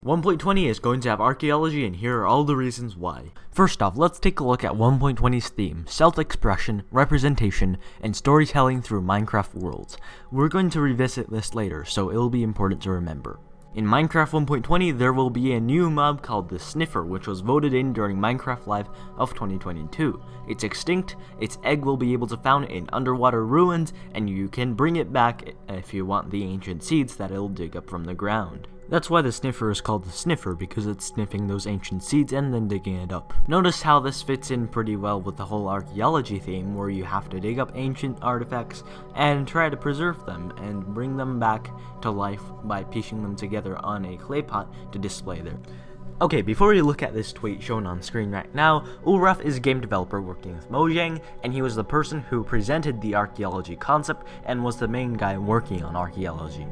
1.20 is going to have archaeology, and here are all the reasons why. First off, let's take a look at 1.20's theme: self-expression, representation, and storytelling through Minecraft worlds. We're going to revisit this later, so it'll be important to remember. In Minecraft 1.20, there will be a new mob called the Sniffer, which was voted in during Minecraft Live of 2022. It's extinct, its egg will be able to found in underwater ruins, and you can bring it back if you want the ancient seeds that it'll dig up from the ground. That's why the Sniffer is called the Sniffer, because it's sniffing those ancient seeds and then digging it up. Notice how this fits in pretty well with the whole archaeology theme, where you have to dig up ancient artifacts and try to preserve them and bring them back to life by piecing them together on a clay pot to display there. Okay, before we look at this tweet shown on screen right now, Ulraf is a game developer working with Mojang, and he was the person who presented the archaeology concept and was the main guy working on archaeology.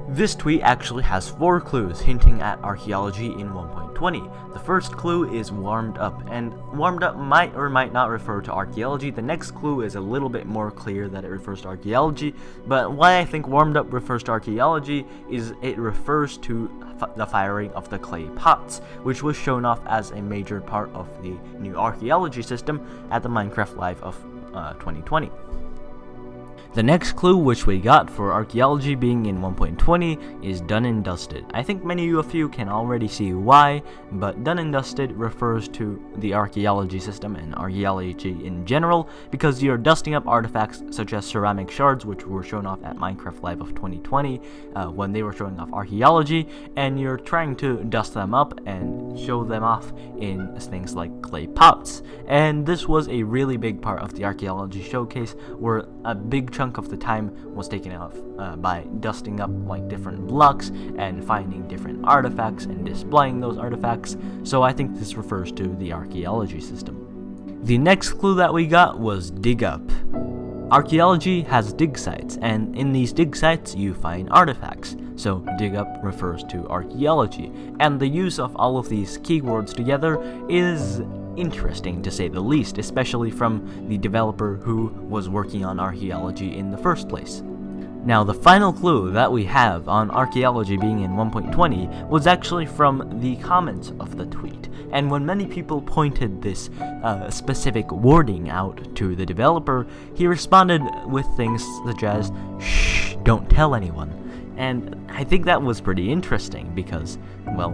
This tweet actually has 4 clues hinting at archaeology in 1.20. The first clue is warmed up, and warmed up might or might not refer to archaeology. The next clue is a little bit more clear that it refers to archaeology, but why I think warmed up refers to archaeology is it refers to the firing of the clay pots, which was shown off as a major part of the new archaeology system at the Minecraft Live of 2020. The next clue which we got for archaeology being in 1.20 is done and dusted. I think many of you can already see why, but done and dusted refers to the archaeology system and archaeology in general, because you're dusting up artifacts such as ceramic shards, which were shown off at Minecraft Live of 2020 when they were showing off archaeology, and you're trying to dust them up and show them off in things like clay pots. And this was a really big part of the archaeology showcase, where a big chunk of the time was taken off by dusting up like different blocks and finding different artifacts and displaying those artifacts, so I think this refers to the archaeology system. The next clue that we got was dig up. Archaeology has dig sites, and in these dig sites you find artifacts, so dig up refers to archaeology, and the use of all of these keywords together is interesting to say the least, especially from the developer who was working on archaeology in the first place. Now, the final clue that we have on archaeology being in 1.20 was actually from the comments of the tweet, and when many people pointed this specific wording out to the developer, he responded with things such as, "Shh, don't tell anyone." And I think that was pretty interesting because, well,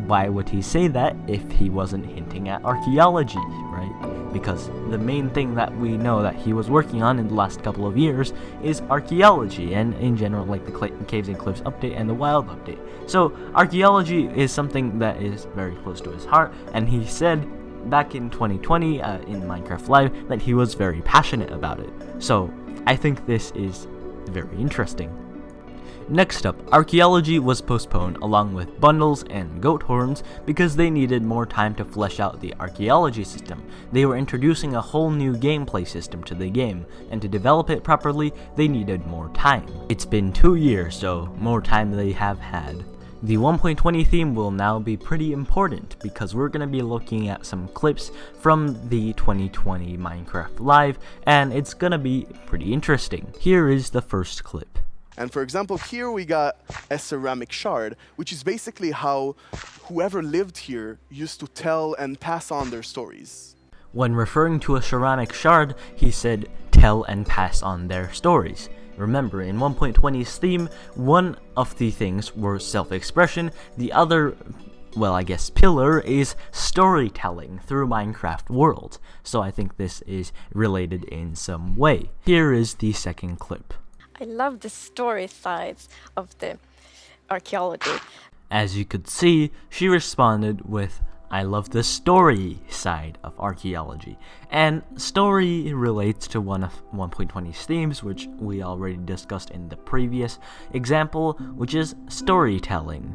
why would he say that if he wasn't hinting at archaeology, right? Because the main thing that we know that he was working on in the last couple of years is archaeology, and in general, like the Caves and Cliffs update and the Wild update. So archaeology is something that is very close to his heart, and he said back in 2020 in Minecraft Live that he was very passionate about it. So I think this is very interesting. Next up, archaeology was postponed along with bundles and goat horns because they needed more time to flesh out the archaeology system. They were introducing a whole new gameplay system to the game, and to develop it properly, they needed more time. It's been 2 years, so more time they have had. The 1.20 theme will now be pretty important because we're going to be looking at some clips from the 2020 Minecraft Live, and it's going to be pretty interesting. Here is the first clip. And for example, here we got a ceramic shard, which is basically how whoever lived here used to tell and pass on their stories. When referring to a ceramic shard, he said, "tell and pass on their stories." Remember, in 1.20's theme, one of the things were self-expression, the other, well, I guess pillar is storytelling through Minecraft worlds. So I think this is related in some way. Here is the second clip. I love the story sides of the archaeology. As you could see, she responded with, "I love the story side of archaeology." And story relates to one of 1.20's themes, which we already discussed in the previous example, which is storytelling.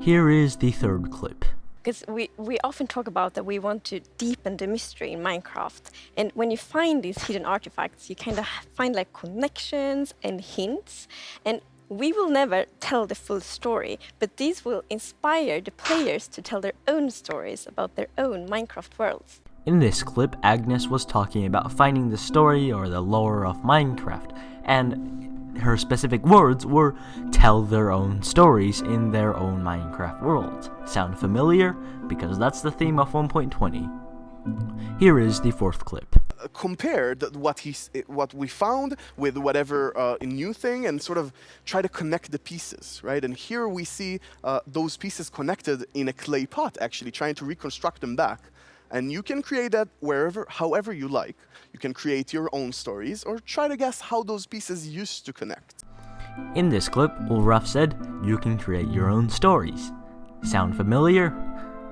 Here is the third clip. Because we often talk about that we want to deepen the mystery in Minecraft. And when you find these hidden artifacts, you kind of find like connections and hints. And we will never tell the full story, but these will inspire the players to tell their own stories about their own Minecraft worlds. In this clip, Agnes was talking about finding the story or the lore of Minecraft. And her specific words were tell their own stories in their own Minecraft world. Sound familiar? Because that's the theme of 1.20. Here is the fourth clip. Compared what we found with whatever new thing and sort of try to connect the pieces, right? And here we see those pieces connected in a clay pot, actually trying to reconstruct them back. And you can create that however you like. You can create your own stories or try to guess how those pieces used to connect. In this clip, Ulraf said, you can create your own stories. Sound familiar?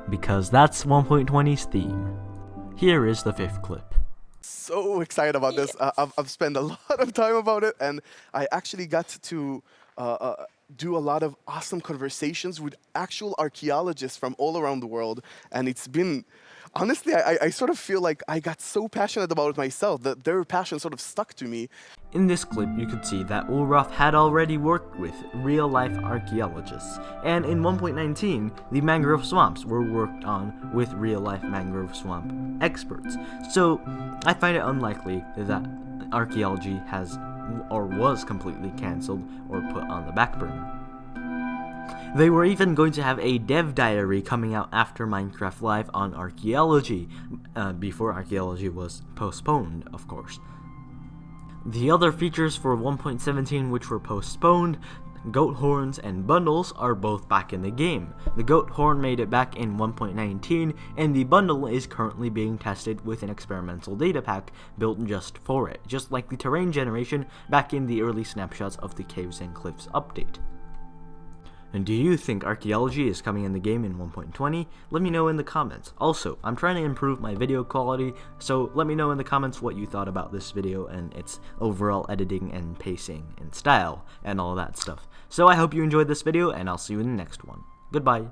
Because that's 1.20's theme. Here is the fifth clip. So excited about this. I've spent a lot of time about it, and I actually got to do a lot of awesome conversations with actual archaeologists from all around the world, and it's been, honestly, I sort of feel like I got so passionate about it myself that their passion sort of stuck to me. In this clip, you could see that Ulraf had already worked with real-life archaeologists, and in 1.19, the mangrove swamps were worked on with real-life mangrove swamp experts. So, I find it unlikely that archaeology has or was completely cancelled or put on the back burner. They were even going to have a dev diary coming out after Minecraft Live on archaeology, before archaeology was postponed, of course. The other features for 1.17 which were postponed, goat horns and bundles, are both back in the game. The goat horn made it back in 1.19, and the bundle is currently being tested with an experimental data pack built just for it, just like the terrain generation back in the early snapshots of the Caves and Cliffs update. And do you think archaeology is coming in the game in 1.20? Let me know in the comments. Also, I'm trying to improve my video quality, so let me know in the comments what you thought about this video and its overall editing and pacing and style and all that stuff. So I hope you enjoyed this video, and I'll see you in the next one. Goodbye.